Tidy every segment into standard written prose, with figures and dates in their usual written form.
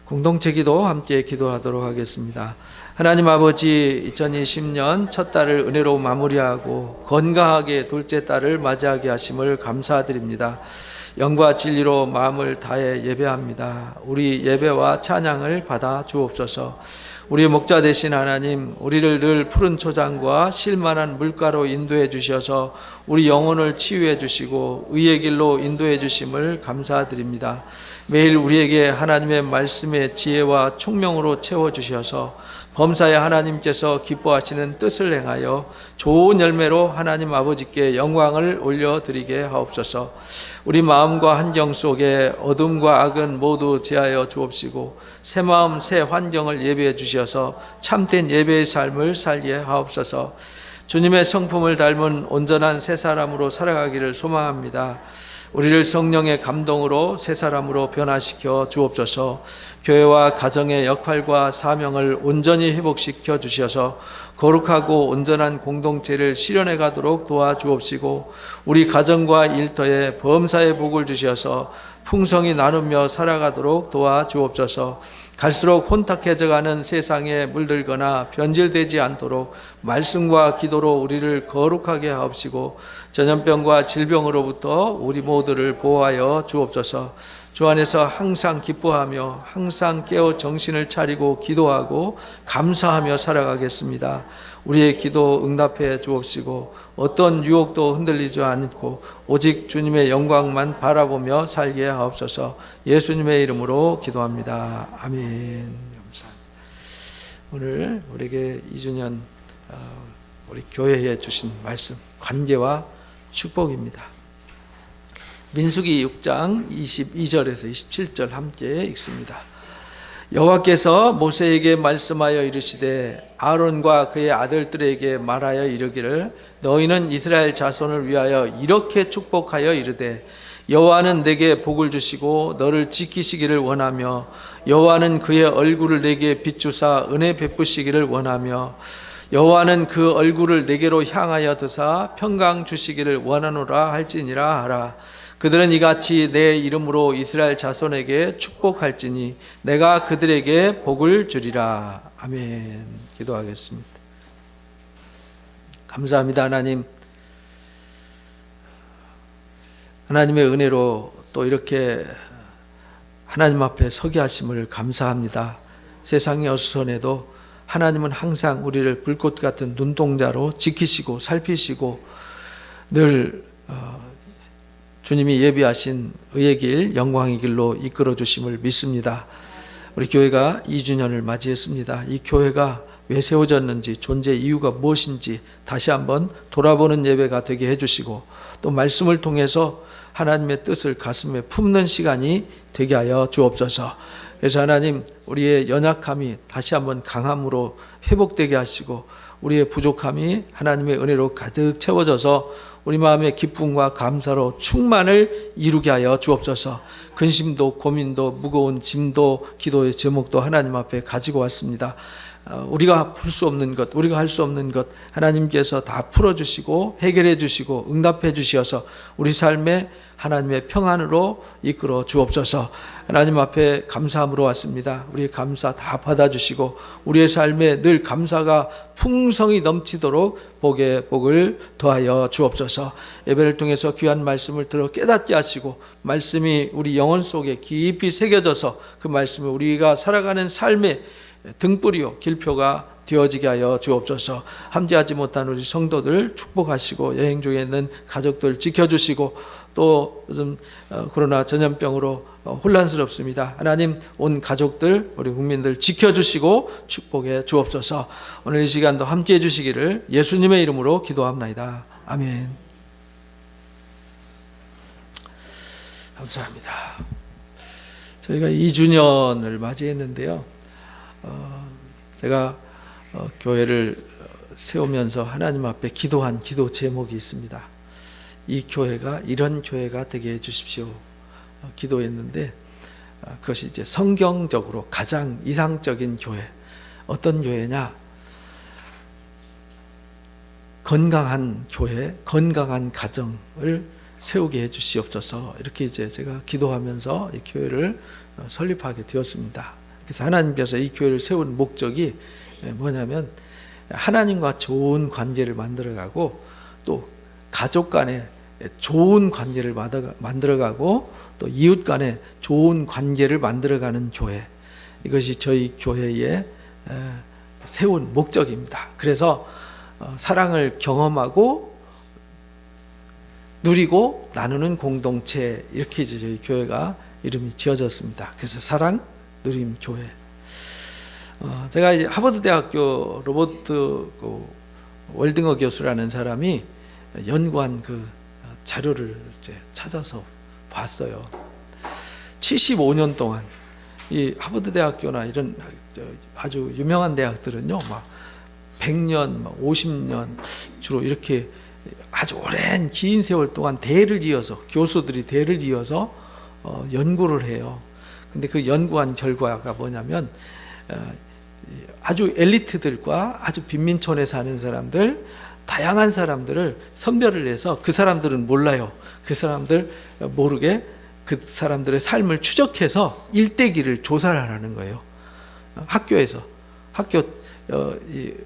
공동체 기도 함께 기도하도록 하겠습니다. 하나님 아버지, 2020년 첫 달을 은혜로 마무리하고 건강하게 둘째 달을 맞이하게 하심을 감사드립니다. 영과 진리로 마음을 다해 예배합니다. 우리 예배와 찬양을 받아 주옵소서. 우리 목자 되신 하나님, 우리를 늘 푸른 초장과 쉴만한 물가로 인도해 주셔서 우리 영혼을 치유해 주시고 의의 길로 인도해 주심을 감사드립니다. 매일 우리에게 하나님의 말씀의 지혜와 총명으로 채워주셔서 범사의 하나님께서 기뻐하시는 뜻을 행하여 좋은 열매로 하나님 아버지께 영광을 올려드리게 하옵소서. 우리 마음과 환경 속에 어둠과 악은 모두 제하여 주옵시고 새 마음 새 환경을 예배해 주셔서 참된 예배의 삶을 살게 하옵소서. 주님의 성품을 닮은 온전한 새 사람으로 살아가기를 소망합니다. 우리를 성령의 감동으로 새 사람으로 변화시켜 주옵소서. 교회와 가정의 역할과 사명을 온전히 회복시켜 주셔서 거룩하고 온전한 공동체를 실현해 가도록 도와주옵시고 우리 가정과 일터에 범사의 복을 주셔서 풍성히 나누며 살아가도록 도와주옵소서. 갈수록 혼탁해져가는 세상에 물들거나 변질되지 않도록 말씀과 기도로 우리를 거룩하게 하옵시고 전염병과 질병으로부터 우리 모두를 보호하여 주옵소서. 주 안에서 항상 기뻐하며 항상 깨어 정신을 차리고 기도하고 감사하며 살아가겠습니다. 우리의 기도 응답해 주옵시고 어떤 유혹도 흔들리지 않고 오직 주님의 영광만 바라보며 살게 하옵소서. 예수님의 이름으로 기도합니다. 아멘. 감사합니다. 오늘 우리에게 2주년 우리 교회에 주신 말씀 관계와 축복입니다. 민수기 6장 22절에서 27절 함께 읽습니다. 여호와께서 모세에게 말씀하여 이르시되 아론과 그의 아들들에게 말하여 이르기를 너희는 이스라엘 자손을 위하여 이렇게 축복하여 이르되 여호와는 내게 복을 주시고 너를 지키시기를 원하며 여호와는 그의 얼굴을 내게 비추사 은혜 베푸시기를 원하며 여호와는 그 얼굴을 내게로 향하여 드사 평강 주시기를 원하노라 할지니라 하라. 그들은 이같이 내 이름으로 이스라엘 자손에게 축복할지니 내가 그들에게 복을 주리라. 아멘. 기도하겠습니다. 감사합니다. 하나님, 하나님의 은혜로 또 이렇게 하나님 앞에 서게 하심을 감사합니다. 세상의 어수선에도 하나님은 항상 우리를 불꽃 같은 눈동자로 지키시고 살피시고 늘 주님이 예비하신 의의 길, 영광의 길로 이끌어 주심을 믿습니다. 우리 교회가 2주년을 맞이했습니다. 이 교회가 왜 세워졌는지, 존재 이유가 무엇인지 다시 한번 돌아보는 예배가 되게 해주시고 또 말씀을 통해서 하나님의 뜻을 가슴에 품는 시간이 되게 하여 주옵소서. 그래서 하나님, 우리의 연약함이 다시 한번 강함으로 회복되게 하시고 우리의 부족함이 하나님의 은혜로 가득 채워져서 우리 마음의 기쁨과 감사로 충만을 이루게 하여 주옵소서. 근심도 고민도 무거운 짐도 기도의 제목도 하나님 앞에 가지고 왔습니다. 우리가 풀 수 없는 것, 우리가 할 수 없는 것 하나님께서 다 풀어주시고 해결해 주시고 응답해 주셔서 우리 삶에 하나님의 평안으로 이끌어 주옵소서. 하나님 앞에 감사함으로 왔습니다. 우리의 감사 다 받아주시고 우리의 삶에 늘 감사가 풍성히 넘치도록 복에 복을 더하여 주옵소서. 예배를 통해서 귀한 말씀을 들어 깨닫게 하시고 말씀이 우리 영혼 속에 깊이 새겨져서 그 말씀을 우리가 살아가는 삶의 등불이요 길표가 되어지게 하여 주옵소서. 함께하지 못한 우리 성도들 축복하시고 여행 중에 있는 가족들 지켜주시고 또 요즘 코로나 전염병으로 혼란스럽습니다. 하나님 온 가족들 우리 국민들 지켜주시고 축복해 주옵소서. 오늘 이 시간도 함께해 주시기를 예수님의 이름으로 기도합나이다. 아멘. 감사합니다. 저희가 2주년을 맞이했는데요. 제가 교회를 세우면서 하나님 앞에 기도한 기도 제목이 있습니다. 이 교회가 이런 교회가 되게 해주십시오 기도했는데 그것이 이제 성경적으로 가장 이상적인 교회, 어떤 교회냐, 건강한 교회, 건강한 가정을 세우게 해주시옵소서. 이렇게 이제 제가 기도하면서 이 교회를 설립하게 되었습니다. 그래서 하나님께서 이 교회를 세운 목적이 뭐냐면 하나님과 좋은 관계를 만들어가고 또 가족 간에 좋은 관계를 만들어가고 또 이웃 간에 좋은 관계를 만들어가는 교회, 이것이 저희 교회의 세운 목적입니다. 그래서 사랑을 경험하고 누리고 나누는 공동체, 이렇게 저희 교회가 이름이 지어졌습니다. 그래서 사랑 누림 교회. 제가 이제 하버드 대학교 로버트 월딩어 교수라는 사람이 연구한 그 자료를 이제 찾아서 봤어요. 75년 동안 이 하버드 대학교나 이런 아주 유명한 대학들은요, 막 100년, 50년 주로 이렇게 아주 오랜 긴 세월 동안 대를 이어서 교수들이 대를 이어서 연구를 해요. 근데 그 연구한 결과가 뭐냐면 아주 엘리트들과 아주 빈민촌에 사는 사람들, 다양한 사람들을 선별을 해서 그 사람들은 몰라요. 그 사람들 모르게 그 사람들의 삶을 추적해서 일대기를 조사를 하는 거예요. 학교에서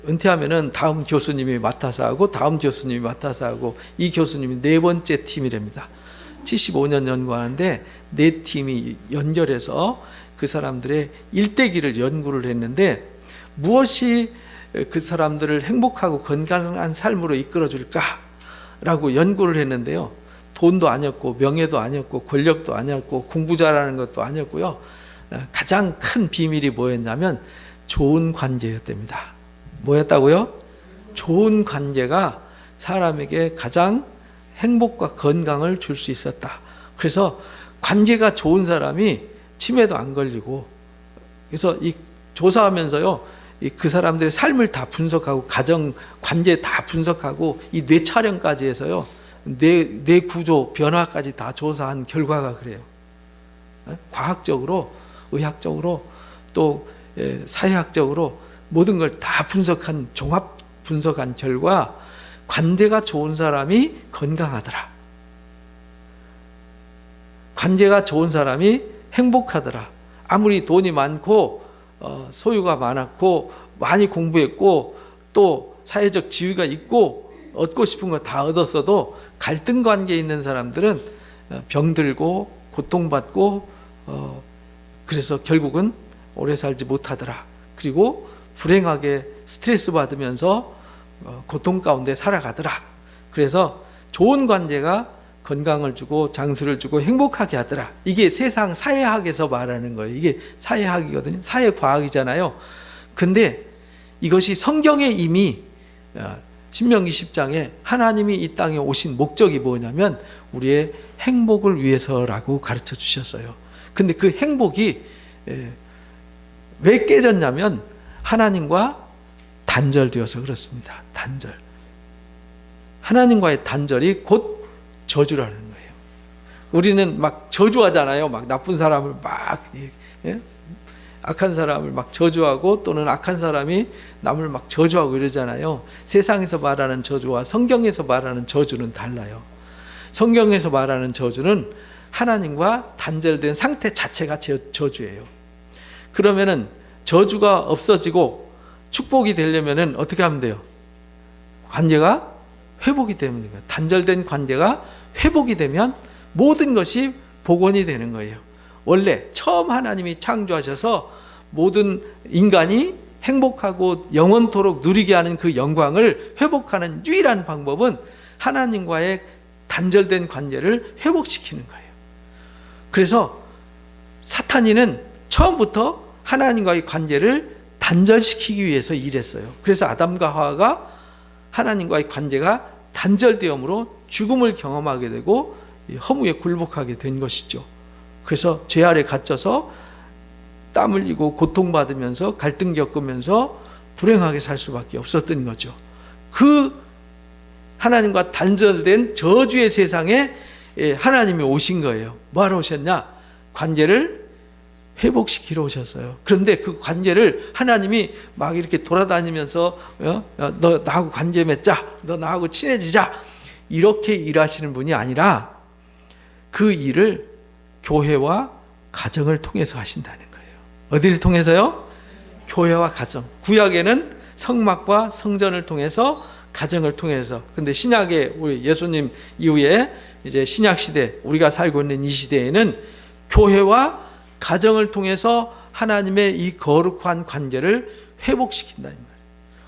은퇴하면은 다음 교수님이 맡아서 하고 다음 교수님이 맡아서 하고 이 교수님이 네 번째 팀이랍니다. 75년 연구하는데 네 팀이 연결해서 그 사람들의 일대기를 연구를 했는데 무엇이 그 사람들을 행복하고 건강한 삶으로 이끌어줄까라고 연구를 했는데요. 돈도 아니었고 명예도 아니었고 권력도 아니었고 공부 잘하는 것도 아니었고요. 가장 큰 비밀이 뭐였냐면 좋은 관계였답니다. 뭐였다고요? 좋은 관계가 사람에게 가장 행복과 건강을 줄 수 있었다. 그래서 관계가 좋은 사람이 치매도 안 걸리고, 그래서 이 조사하면서요, 그 사람들의 삶을 다 분석하고 가정 관계 다 분석하고 이 뇌 촬영까지 해서요, 뇌 구조 변화까지 다 조사한 결과가 그래요. 과학적으로, 의학적으로, 또 사회학적으로 모든 걸 다 분석한, 종합 분석한 결과 관계가 좋은 사람이 건강하더라. 관계가 좋은 사람이 행복하더라. 아무리 돈이 많고 소유가 많았고 많이 공부했고 또 사회적 지위가 있고 얻고 싶은 거 다 얻었어도 갈등 관계에 있는 사람들은 병들고 고통받고 그래서 결국은 오래 살지 못하더라. 그리고 불행하게 스트레스 받으면서 고통 가운데 살아가더라. 그래서 좋은 관계가 건강을 주고 장수를 주고 행복하게 하더라. 이게 세상 사회학에서 말하는 거예요. 이게 사회학이거든요. 사회과학이잖아요. 근데 이것이 성경에 이미 신명기 10장에 하나님이 이 땅에 오신 목적이 뭐냐면 우리의 행복을 위해서라고 가르쳐 주셨어요. 근데 그 행복이 왜 깨졌냐면 하나님과 단절되어서 그렇습니다. 단절. 하나님과의 단절이 곧 저주라는 거예요. 우리는 막 저주하잖아요. 막 나쁜 사람을 막, 악한 사람을 막 저주하고 또는 악한 사람이 남을 막 저주하고 이러잖아요. 세상에서 말하는 저주와 성경에서 말하는 저주는 달라요. 성경에서 말하는 저주는 하나님과 단절된 상태 자체가 저주예요. 그러면은 저주가 없어지고 축복이 되려면은 어떻게 하면 돼요? 관계가 회복이 되면 돼요. 단절된 관계가 회복이 되면 모든 것이 복원이 되는 거예요. 원래 처음 하나님이 창조하셔서 모든 인간이 행복하고 영원토록 누리게 하는 그 영광을 회복하는 유일한 방법은 하나님과의 단절된 관계를 회복시키는 거예요. 그래서 사탄이는 처음부터 하나님과의 관계를 단절시키기 위해서 일했어요. 그래서 아담과 하와가 하나님과의 관계가 단절되므로 죽음을 경험하게 되고 허무에 굴복하게 된 것이죠. 그래서 죄 아래 갇혀서 땀 흘리고 고통받으면서 갈등 겪으면서 불행하게 살 수밖에 없었던 거죠. 그 하나님과 단절된 저주의 세상에 하나님이 오신 거예요. 뭐하러 오셨냐? 관계를 회복시키러 오셨어요. 그런데 그 관계를 하나님이 막 이렇게 돌아다니면서 너 나하고 관계 맺자, 너 나하고 친해지자, 이렇게 일하시는 분이 아니라 그 일을 교회와 가정을 통해서 하신다는 거예요. 어디를 통해서요? 교회와 가정. 구약에는 성막과 성전을 통해서, 가정을 통해서. 근데 신약에 우리 예수님 이후에 이제 신약 시대, 우리가 살고 있는 이 시대에는 교회와 가정을 통해서 하나님의 이 거룩한 관계를 회복시킨다 이 말이에요.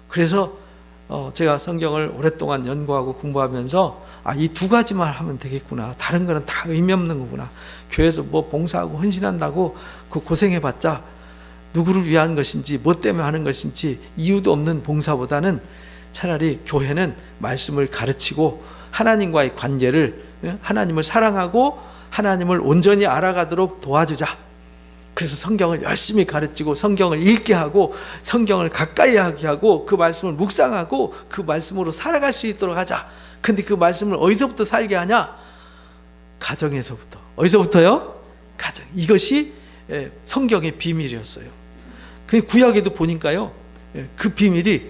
그래서 제가 성경을 오랫동안 연구하고 공부하면서 이 두 가지만 하면 되겠구나. 다른 거는 다 의미 없는 거구나. 교회에서 뭐 봉사하고 헌신한다고 그 고생해봤자 누구를 위한 것인지 뭐 때문에 하는 것인지 이유도 없는 봉사보다는 차라리 교회는 말씀을 가르치고 하나님과의 관계를, 하나님을 사랑하고 하나님을 온전히 알아가도록 도와주자. 그래서 성경을 열심히 가르치고 성경을 읽게 하고 성경을 가까이 하게 하고 그 말씀을 묵상하고 그 말씀으로 살아갈 수 있도록 하자. 근데 그 말씀을 어디서부터 살게 하냐? 가정에서부터. 어디서부터요? 가정. 이것이 성경의 비밀이었어요. 그 구약에도 보니까요, 그 비밀이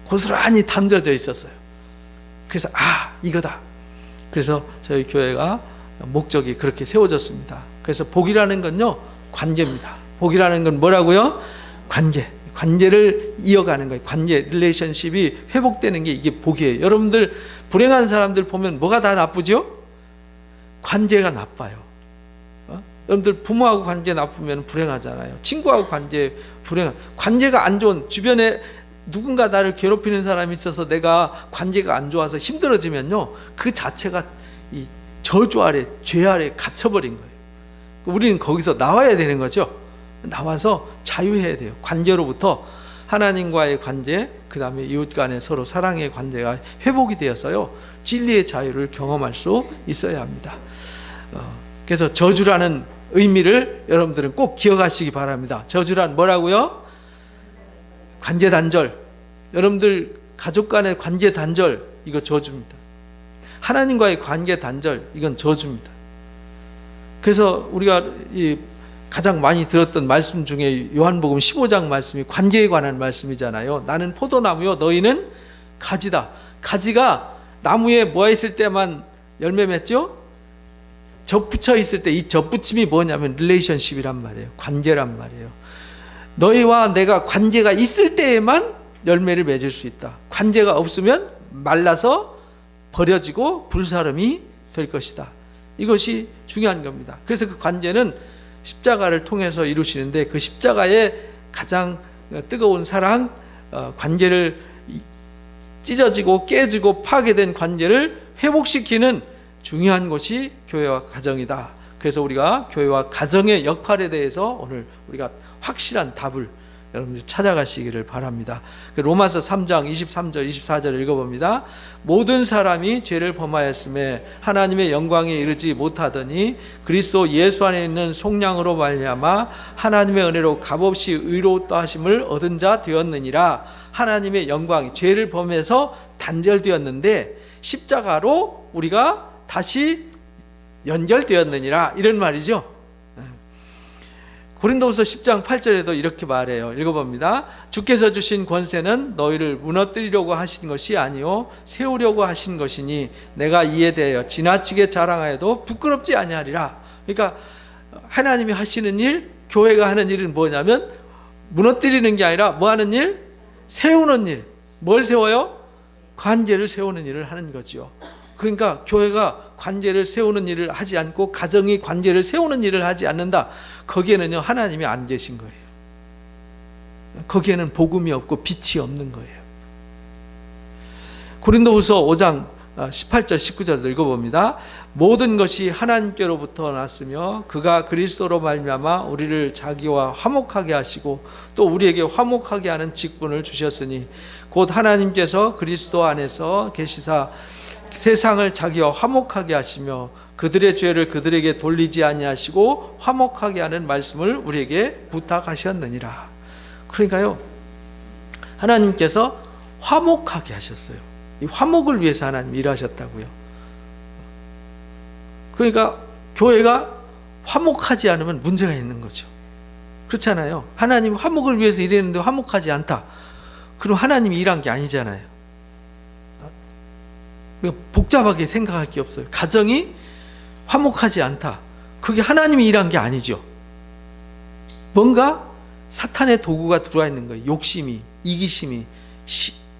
고스란히 담겨져 있었어요. 그래서 이거다. 그래서 저희 교회가 목적이 그렇게 세워졌습니다. 그래서 복이라는 건요, 관계입니다. 복이라는 건 뭐라고요? 관계를 이어가는 거예요. 관계, 릴레이션십이 회복되는 게 이게 복이에요. 여러분들 불행한 사람들 보면 뭐가 다 나쁘죠? 관계가 나빠요. 여러분들 부모하고 관계 나쁘면 불행하잖아요. 친구하고 관계가 안 좋은, 주변에 누군가 나를 괴롭히는 사람이 있어서 내가 관계가 안 좋아서 힘들어지면요, 그 자체가 이 저주 아래, 죄 아래 갇혀버린 거예요. 우리는 거기서 나와야 되는 거죠. 나와서 자유해야 돼요. 관계로부터 하나님과의 관계, 그 다음에 이웃 간의 서로 사랑의 관계가 회복이 되어서요, 진리의 자유를 경험할 수 있어야 합니다. 그래서 저주라는 의미를 여러분들은 꼭 기억하시기 바랍니다. 저주란 뭐라고요? 관계 단절. 여러분들 가족 간의 관계 단절, 이거 저주입니다. 하나님과의 관계 단절, 이건 저주입니다. 그래서 우리가 가장 많이 들었던 말씀 중에 요한복음 15장 말씀이 관계에 관한 말씀이잖아요. 나는 포도나무요, 너희는 가지다. 가지가 나무에 모여 있을 때만 열매 맺죠? 접붙여 있을 때 이 접붙임이 뭐냐면 릴레이션십이란 말이에요. 관계란 말이에요. 너희와 내가 관계가 있을 때에만 열매를 맺을 수 있다. 관계가 없으면 말라서 버려지고 불사름이 될 것이다. 이것이 중요한 겁니다. 그래서 그 관계는 십자가를 통해서 이루시는데, 그 십자가의 가장 뜨거운 사랑, 관계를 찢어지고 깨지고 파괴된 관계를 회복시키는 중요한 것이 교회와 가정이다. 그래서 우리가 교회와 가정의 역할에 대해서 오늘 우리가 확실한 답을 여러분들 찾아가시기를 바랍니다. 로마서 3장 23절 24절을 읽어봅니다. 모든 사람이 죄를 범하였음에 하나님의 영광에 이르지 못하더니 그리스도 예수 안에 있는 속량으로 말미암아 하나님의 은혜로 값없이 의롭다 하심을 얻은 자 되었느니라. 하나님의 영광이 죄를 범해서 단절되었는데 십자가로 우리가 다시 연결되었느니라, 이런 말이죠. 고린도후서 10장 8절에도 이렇게 말해요. 읽어봅니다. 주께서 주신 권세는 너희를 무너뜨리려고 하신 것이 아니요 세우려고 하신 것이니 내가 이에 대하여 지나치게 자랑하여도 부끄럽지 아니하리라. 그러니까 하나님이 하시는 일, 교회가 하는 일은 뭐냐면 무너뜨리는 게 아니라 뭐 하는 일? 세우는 일. 뭘 세워요? 관계를 세우는 일을 하는 거죠. 그러니까 교회가 관계를 세우는 일을 하지 않고 가정이 관계를 세우는 일을 하지 않는다. 거기에는요, 하나님이 안 계신 거예요. 거기에는 복음이 없고 빛이 없는 거예요. 고린도후서 5장 18절 19절도 읽어봅니다. 모든 것이 하나님께로부터 났으며 그가 그리스도로 말미암아 우리를 자기와 화목하게 하시고 또 우리에게 화목하게 하는 직분을 주셨으니 곧 하나님께서 그리스도 안에서 계시사 세상을 자기와 화목하게 하시며 그들의 죄를 그들에게 돌리지 아니하시고 화목하게 하는 말씀을 우리에게 부탁하셨느니라. 그러니까요, 하나님께서 화목하게 하셨어요. 이 화목을 위해서 하나님 일하셨다고요. 그러니까 교회가 화목하지 않으면 문제가 있는 거죠. 그렇잖아요. 하나님 화목을 위해서 일했는데 화목하지 않다. 그럼 하나님이 일한 게 아니잖아요. 복잡하게 생각할 게 없어요. 가정이 화목하지 않다. 그게 하나님이 일한 게 아니죠. 뭔가 사탄의 도구가 들어와 있는 거예요. 욕심이, 이기심이,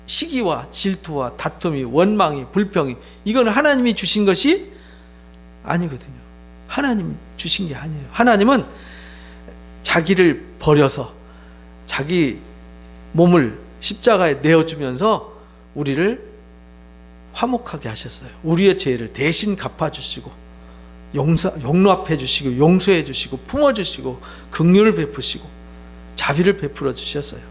시기와 질투와 다툼이, 원망이, 불평이. 이건 하나님이 주신 것이 아니거든요. 하나님 주신 게 아니에요. 하나님은 자기를 버려서 자기 몸을 십자가에 내어주면서 우리를 화목하게 하셨어요. 우리의 죄를 대신 갚아주시고 용납해 주시고 용서해 주시고 품어주시고 긍휼을 베푸시고 자비를 베풀어 주셨어요.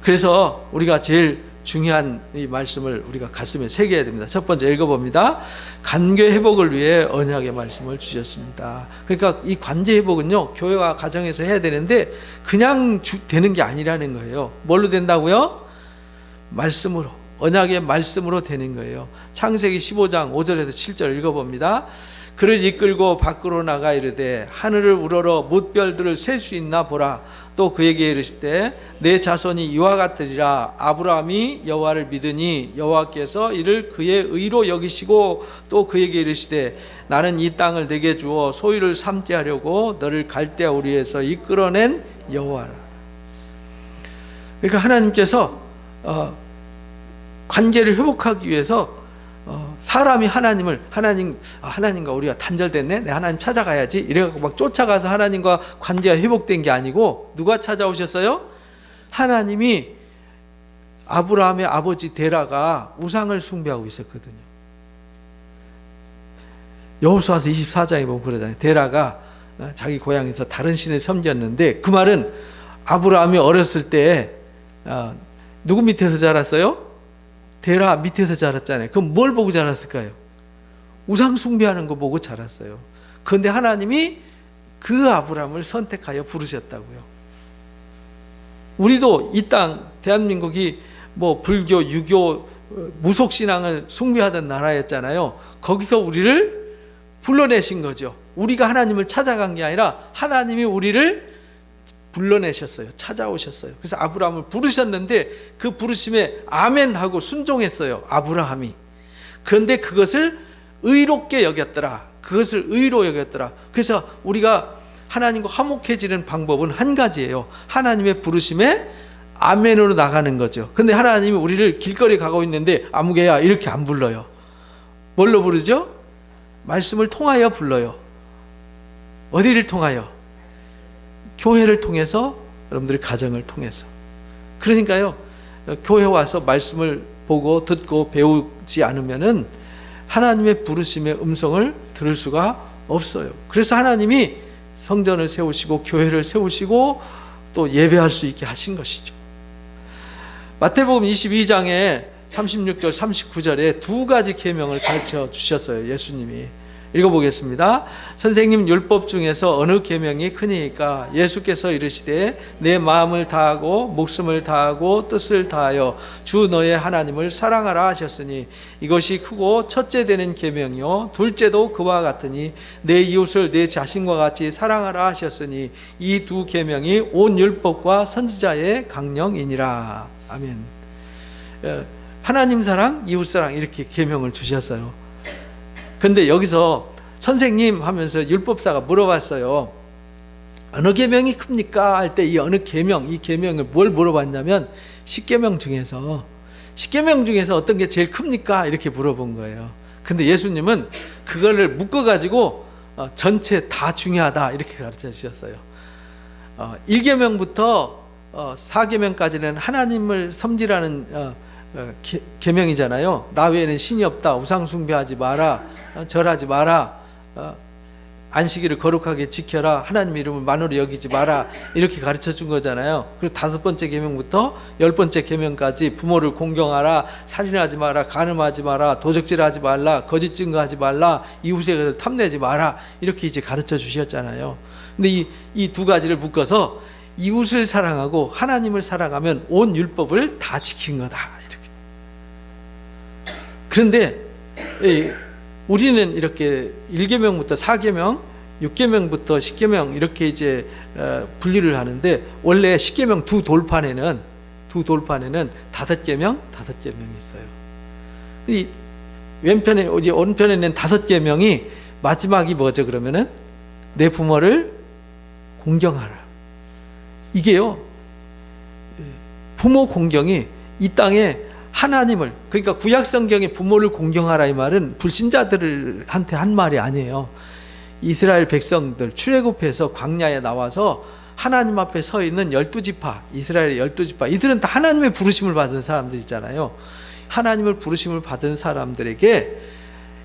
그래서 우리가 제일 중요한 이 말씀을 우리가 가슴에 새겨야 됩니다. 첫 번째 읽어봅니다. 관계 회복을 위해 언약의 말씀을 주셨습니다. 그러니까 이 관계 회복은요, 교회와 가정에서 해야 되는데 그냥 되는 게 아니라는 거예요. 뭘로 된다고요? 말씀으로, 언약의 말씀으로 되는 거예요. 창세기 15장 5절에서 7절 읽어봅니다. 그를 이끌고 밖으로 나가 이르되 하늘을 우러러 뭇별들을 셀 수 있나 보라. 또 그에게 이르시되 내 자손이 이와 같으리라. 아브라함이 여호와를 믿으니 여호와께서 이를 그의 의로 여기시고 또 그에게 이르시되 나는 이 땅을 내게 주어 소유를 삼게 하려고 너를 갈대아 우리에서 이끌어낸 여호와라. 그러니까 하나님께서 관계를 회복하기 위해서 사람이 하나님과 우리가 단절됐네, 내 하나님 찾아가야지 이래갖고 막 쫓아가서 하나님과 관계가 회복된 게 아니고 누가 찾아오셨어요? 하나님이. 아브라함의 아버지 데라가 우상을 숭배하고 있었거든요. 여호수아서 24장에 보면 그러잖아요. 데라가 자기 고향에서 다른 신을 섬겼는데, 그 말은 아브라함이 어렸을 때 누구 밑에서 자랐어요? 데라 밑에서 자랐잖아요. 그럼 뭘 보고 자랐을까요? 우상 숭배하는 거 보고 자랐어요. 그런데 하나님이 그 아브라함을 선택하여 부르셨다고요. 우리도 이 땅 대한민국이 뭐 불교, 유교, 무속신앙을 숭배하던 나라였잖아요. 거기서 우리를 불러내신 거죠. 우리가 하나님을 찾아간 게 아니라 하나님이 우리를 불러내셨어요. 찾아오셨어요. 그래서 아브라함을 부르셨는데 그 부르심에 아멘 하고 순종했어요. 아브라함이. 그런데 그것을 의롭게 여겼더라. 그것을 의로 여겼더라. 그래서 우리가 하나님과 화목해지는 방법은 한 가지예요. 하나님의 부르심에 아멘으로 나가는 거죠. 근데 하나님이 우리를 길거리 가고 있는데 아무개야 이렇게 안 불러요. 뭘로 부르죠? 말씀을 통하여 불러요. 어디를 통하여? 교회를 통해서, 여러분들의 가정을 통해서. 그러니까요, 교회 와서 말씀을 보고 듣고 배우지 않으면은 하나님의 부르심의 음성을 들을 수가 없어요. 그래서 하나님이 성전을 세우시고 교회를 세우시고 또 예배할 수 있게 하신 것이죠. 마태복음 22장에 36절 39절에 두 가지 계명을 가르쳐 주셨어요. 예수님이. 읽어보겠습니다. 선생님, 율법 중에서 어느 계명이 크니까? 예수께서 이르시되 내 마음을 다하고 목숨을 다하고 뜻을 다하여 주 너의 하나님을 사랑하라 하셨으니 이것이 크고 첫째 되는 계명이요 둘째도 그와 같으니 내 이웃을 내 자신과 같이 사랑하라 하셨으니 이 두 계명이 온 율법과 선지자의 강령이니라. 아멘. 하나님 사랑, 이웃 사랑 이렇게 계명을 주셨어요. 근데 여기서 선생님 하면서 율법사가 물어봤어요. 어느 계명이 큽니까? 할 때 이 어느 계명, 이 계명을 뭘 물어봤냐면 10계명 중에서 어떤 게 제일 큽니까? 이렇게 물어본 거예요. 근데 예수님은 그거를 묶어가지고 전체 다 중요하다 이렇게 가르쳐 주셨어요. 1계명부터 4계명까지는 하나님을 섬기라는 계명이잖아요. 나 외에는 신이 없다. 우상 숭배하지 마라. 절하지 마라. 안식일을 거룩하게 지켜라. 하나님 이름을 만으로 여기지 마라. 이렇게 가르쳐 준 거잖아요. 그리고 5번째 계명부터 10번째 계명까지 부모를 공경하라. 살인하지 마라. 간음하지 마라. 도적질하지 말라. 거짓 증거하지 말라. 이웃의 것을 탐내지 마라. 이렇게 이제 가르쳐 주셨잖아요. 근데 이 두 가지를 묶어서 이웃을 사랑하고 하나님을 사랑하면 온 율법을 다 지킨 거다. 그런데 우리는 이렇게 1계명부터 4계명, 6계명부터 10계명 이렇게 이제 분리를 하는데 원래 10계명 두 돌판에는 5계명이 있어요. 이 왼편에 이제 오른편에 있는 5계명이 마지막이 뭐죠? 그러면은 내 부모를 공경하라. 이게요, 부모 공경이 이 땅에 하나님을, 그러니까 구약 성경에 부모를 공경하라 이 말은 불신자들한테 한 말이 아니에요. 이스라엘 백성들 출애굽해서 광야에 나와서 하나님 앞에 서 있는 12지파, 이스라엘의 12지파, 이들은 다 하나님의 부르심을 받은 사람들이잖아요. 하나님을 부르심을 받은 사람들에게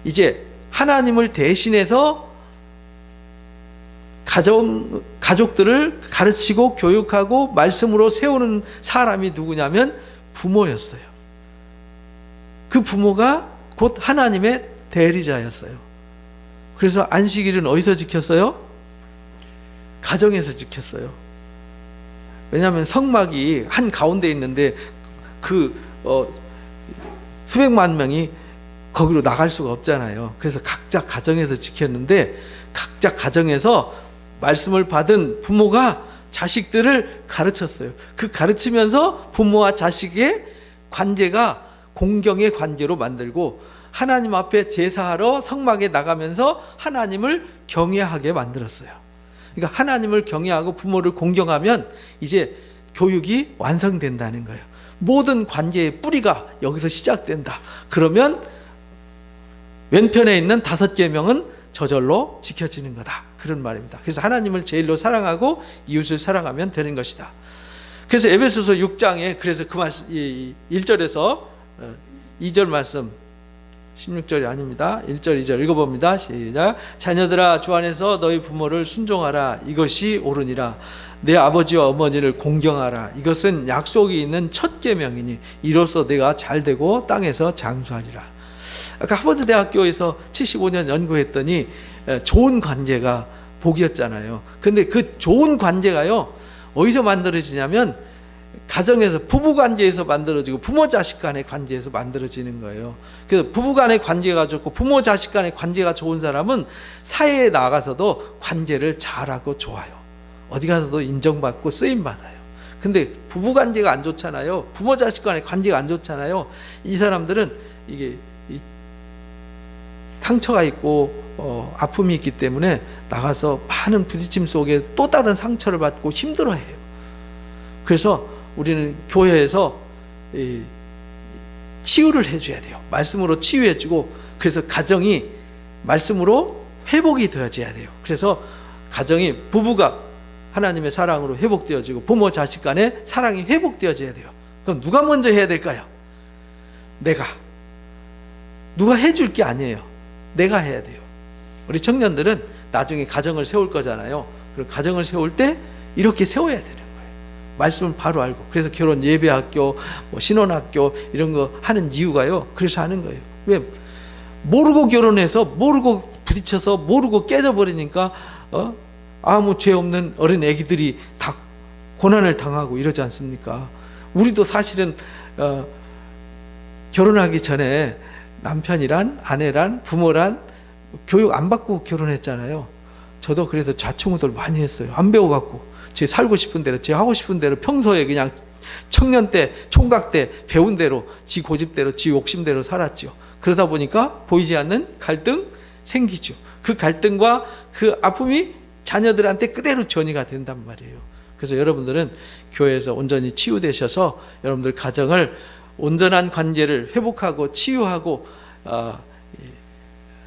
이제 하나님을 대신해서 가족들을 가르치고 교육하고 말씀으로 세우는 사람이 누구냐면 부모였어요. 그 부모가 곧 하나님의 대리자였어요. 그래서 안식일은 어디서 지켰어요? 가정에서 지켰어요. 왜냐하면 성막이 한 가운데 있는데 수백만 명이 거기로 나갈 수가 없잖아요. 그래서 각자 가정에서 지켰는데, 각자 가정에서 말씀을 받은 부모가 자식들을 가르쳤어요. 그 가르치면서 부모와 자식의 관계가 공경의 관계로 만들고, 하나님 앞에 제사하러 성막에 나가면서 하나님을 경외하게 만들었어요. 그러니까 하나님을 경외하고 부모를 공경하면 이제 교육이 완성된다는 거예요. 모든 관계의 뿌리가 여기서 시작된다. 그러면 왼편에 있는 5계명은 저절로 지켜지는 거다. 그런 말입니다. 그래서 하나님을 제일로 사랑하고 이웃을 사랑하면 되는 것이다. 그래서 에베소서 6장에 그래서 그 말씀 1절에서 2절 말씀, 16절이 아닙니다. 1절 2절 읽어봅니다. 시작. 자녀들아 주 안에서 너희 부모를 순종하라. 이것이 옳으니라. 내 아버지와 어머니를 공경하라. 이것은 약속이 있는 첫 계명이니 이로써 내가 잘되고 땅에서 장수하리라. 아까 하버드 대학교에서 75년 연구했더니 좋은 관계가 복이었잖아요. 근데 그 좋은 관계가요, 어디서 만들어지냐면 가정에서, 부부 관계에서 만들어지고 부모 자식 간의 관계에서 만들어지는 거예요. 그래서 부부 간의 관계가 좋고 부모 자식 간의 관계가 좋은 사람은 사회에 나가서도 관계를 잘하고 좋아요. 어디 가서도 인정받고 쓰임받아요. 근데 부부 관계가 안 좋잖아요. 부모 자식 간의 관계가 안 좋잖아요. 이 사람들은 이게 상처가 있고 아픔이 있기 때문에 나가서 많은 부딪힘 속에 또 다른 상처를 받고 힘들어해요. 그래서 우리는 교회에서 치유를 해줘야 돼요. 말씀으로 치유해주고, 그래서 가정이 말씀으로 회복이 되어져야 돼요. 그래서 가정이, 부부가 하나님의 사랑으로 회복되어지고 부모 자식 간의 사랑이 회복되어져야 돼요. 그럼 누가 먼저 해야 될까요? 누가 해줄 게 아니에요. 내가 해야 돼요. 우리 청년들은 나중에 가정을 세울 거잖아요. 그럼 가정을 세울 때 이렇게 세워야 되는 거예요. 말씀을 바로 알고. 그래서 결혼 예배학교, 신혼학교 이런 거 하는 이유가요, 그래서 하는 거예요. 왜? 모르고 결혼해서 모르고 부딪혀서 모르고 깨져버리니까 아무 죄 없는 어린 애기들이 다 고난을 당하고 이러지 않습니까? 우리도 사실은 결혼하기 전에 남편이란, 아내란, 부모란 교육 안 받고 결혼했잖아요. 저도 그래서 좌충우돌 많이 했어요. 안 배워갖고 제 살고 싶은 대로, 제 하고 싶은 대로 평소에 그냥 청년 때, 총각 때 배운 대로, 지 고집대로, 지 욕심대로 살았죠. 그러다 보니까 보이지 않는 갈등 생기죠. 그 갈등과 그 아픔이 자녀들한테 그대로 전이가 된단 말이에요. 그래서 여러분들은 교회에서 온전히 치유되셔서 여러분들 가정을 온전한 관계를 회복하고 치유하고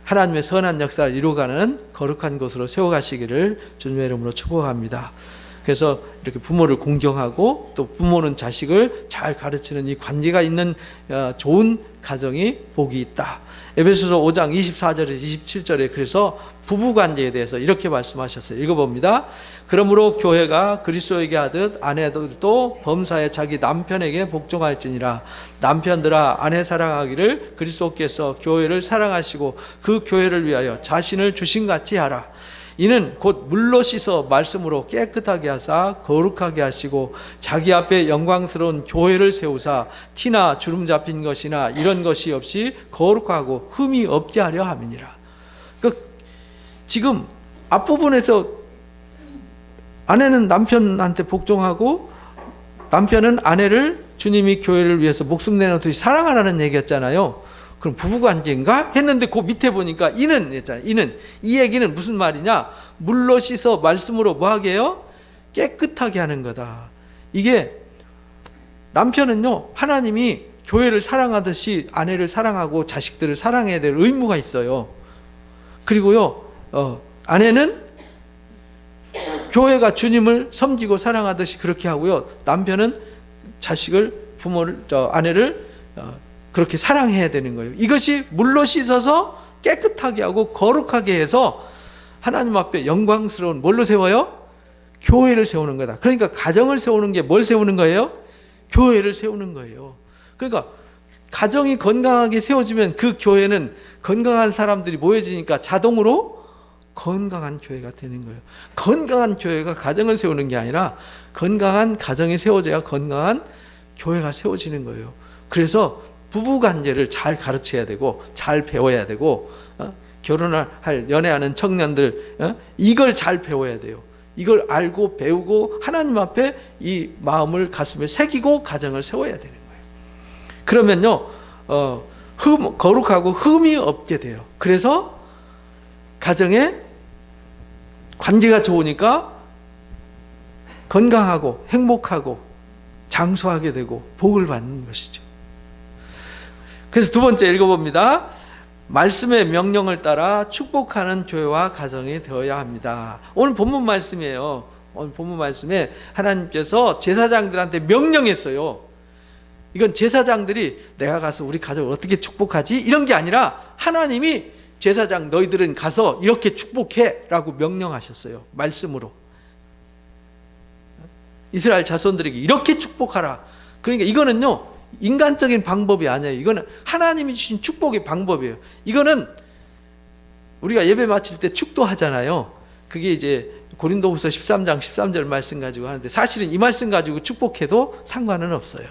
하나님의 선한 역사를 이루어가는 거룩한 곳으로 세워가시기를 주님의 이름으로 축복합니다. 그래서 이렇게 부모를 공경하고 또 부모는 자식을 잘 가르치는 이 관계가 있는 좋은 가정이 복이 있다. 에베소서 5장 24절에 27절에 그래서 부부관계에 대해서 이렇게 말씀하셨어요. 읽어봅니다. 그러므로 교회가 그리스도에게 하듯 아내들도 범사에 자기 남편에게 복종할지니라. 남편들아 아내 사랑하기를 그리스도께서 교회를 사랑하시고 그 교회를 위하여 자신을 주신같이 하라. 이는 곧 물로 씻어 말씀으로 깨끗하게 하사 거룩하게 하시고 자기 앞에 영광스러운 교회를 세우사 티나 주름 잡힌 것이나 이런 것이 없이 거룩하고 흠이 없게 하려 함이니라. 그러니까 지금 앞부분에서 아내는 남편한테 복종하고 남편은 아내를 주님이 교회를 위해서 목숨 내놓듯이 사랑하라는 얘기였잖아요. 그럼 부부관계인가? 했는데 그 밑에 보니까 이는 했잖아요. 이는, 이 얘기는 무슨 말이냐? 물로 씻어 말씀으로 뭐 하게 해요? 깨끗하게 하는 거다. 이게 남편은요, 하나님이 교회를 사랑하듯이 아내를 사랑하고 자식들을 사랑해야 될 의무가 있어요. 그리고요, 아내는 교회가 주님을 섬기고 사랑하듯이 그렇게 하고요, 남편은 자식을, 부모를, 아내를 그렇게 사랑해야 되는 거예요. 이것이 물로 씻어서 깨끗하게 하고 거룩하게 해서 하나님 앞에 영광스러운 뭘로 세워요? 교회를 세우는 거다. 그러니까 가정을 세우는 게 뭘 세우는 거예요? 교회를 세우는 거예요. 그러니까 가정이 건강하게 세워지면 그 교회는 건강한 사람들이 모여지니까 자동으로 건강한 교회가 되는 거예요. 건강한 교회가 가정을 세우는 게 아니라 건강한 가정이 세워져야 건강한 교회가 세워지는 거예요. 그래서 부부관계를 잘 가르쳐야 되고 잘 배워야 되고, 결혼할 연애하는 청년들 이걸 잘 배워야 돼요. 이걸 알고 배우고 하나님 앞에 이 마음을 가슴에 새기고 가정을 세워야 되는 거예요. 그러면요, 거룩하고 흠이 없게 돼요. 그래서 가정에 관계가 좋으니까 건강하고 행복하고 장수하게 되고 복을 받는 것이죠. 그래서 두 번째 읽어봅니다. 말씀의 명령을 따라 축복하는 교회와 가정이 되어야 합니다. 오늘 본문 말씀이에요. 오늘 본문 말씀에 하나님께서 제사장들한테 명령했어요. 이건 제사장들이 내가 가서 우리 가족을 어떻게 축복하지? 이런 게 아니라 하나님이 제사장 너희들은 가서 이렇게 축복해 라고 명령하셨어요. 말씀으로. 이스라엘 자손들에게 이렇게 축복하라. 그러니까 이거는요, 인간적인 방법이 아니에요. 이거는 하나님이 주신 축복의 방법이에요. 이거는 우리가 예배 마칠 때 축도하잖아요. 그게 이제 고린도후서 13장 13절 말씀 가지고 하는데, 사실은 이 말씀 가지고 축복해도 상관은 없어요.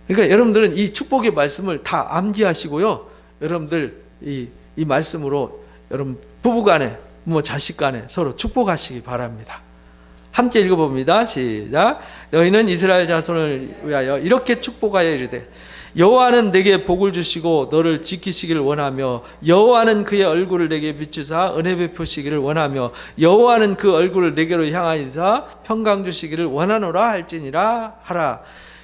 그러니까 여러분들은 이 축복의 말씀을 다 암기하시고요, 여러분들 이 말씀으로 여러분 부부간에 뭐 자식간에 서로 축복하시기 바랍니다. 함께 읽어봅니다. 시작. 너희는 이스라엘 자손을 위하여 이렇게 축복하여 이르되, 여호와는 내게 복을 주시고 너를 지키시기를 원하며, 여호와는 그의 얼굴을 내게 비추사 은혜 베푸시기를 원하며, 여호와는 그 얼굴을 내게로 향하여사 평강 주시기를 원하노라 할지니라 하라.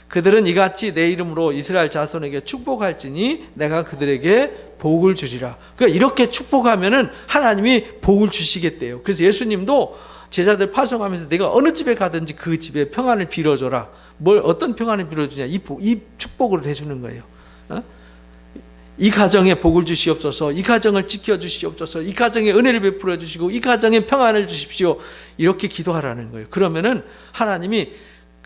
그들은 이같이 내 이름으로 이스라엘 자손에게 축복할지니 내가 그들에게 복을 주리라. 그러니까 이렇게 축복하면은 하나님이 복을 주시겠대요. 그래서 예수님도 제자들 파송하면서 내가 어느 집에 가든지 그 집에 평안을 빌어줘라. 어떤 평안을 빌어주냐? 이 축복을 해주는 거예요. 이 가정에 복을 주시옵소서, 이 가정을 지켜주시옵소서, 이 가정에 은혜를 베풀어 주시고 이 가정에 평안을 주십시오. 이렇게 기도하라는 거예요. 그러면은 하나님이,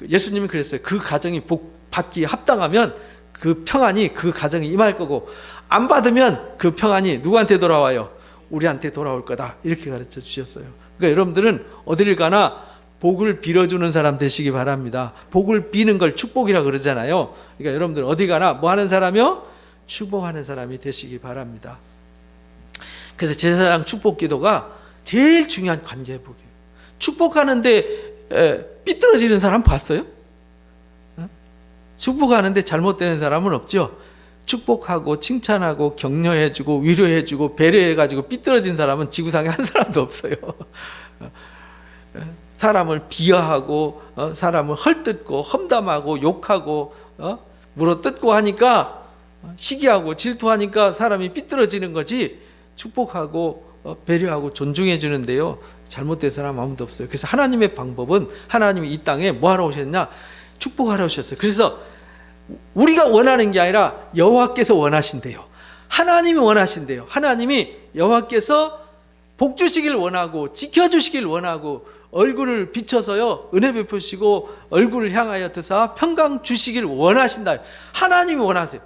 예수님이 그랬어요. 그 가정이 복 받기에 합당하면 그 평안이 그 가정에 임할 거고, 안 받으면 그 평안이 누구한테 돌아와요? 우리한테 돌아올 거다. 이렇게 가르쳐 주셨어요. 그러니까 여러분들은 어디를 가나 복을 빌어주는 사람 되시기 바랍니다. 복을 비는 걸 축복이라 그러잖아요. 그러니까 여러분들 어디 가나 뭐 하는 사람이요? 축복하는 사람이 되시기 바랍니다. 그래서 제사장 축복 기도가 제일 중요한 관계 회복이에요. 축복하는데 삐뚤어지는 사람 봤어요? 축복하는데 잘못되는 사람은 없죠. 축복하고 칭찬하고 격려해주고 위로해주고 배려해가지고 삐뚤어진 사람은 지구상에 한 사람도 없어요. 사람을 비하하고 사람을 헐뜯고 험담하고 욕하고 물어뜯고 하니까, 시기하고 질투하니까 사람이 삐뚤어지는 거지, 축복하고 배려하고 존중해 주는데요, 잘못된 사람 아무도 없어요. 그래서 하나님의 방법은, 하나님이 이 땅에 뭐 하러 오셨냐? 축복하러 오셨어요. 그래서 우리가 원하는 게 아니라 여호와께서 원하신대요. 하나님이 원하신대요. 하나님이 여호와께서 복 주시길 원하고 지켜주시길 원하고 얼굴을 비춰서요 은혜 베푸시고 얼굴을 향하여 드사 평강 주시길 원하신다. 하나님이 원하세요.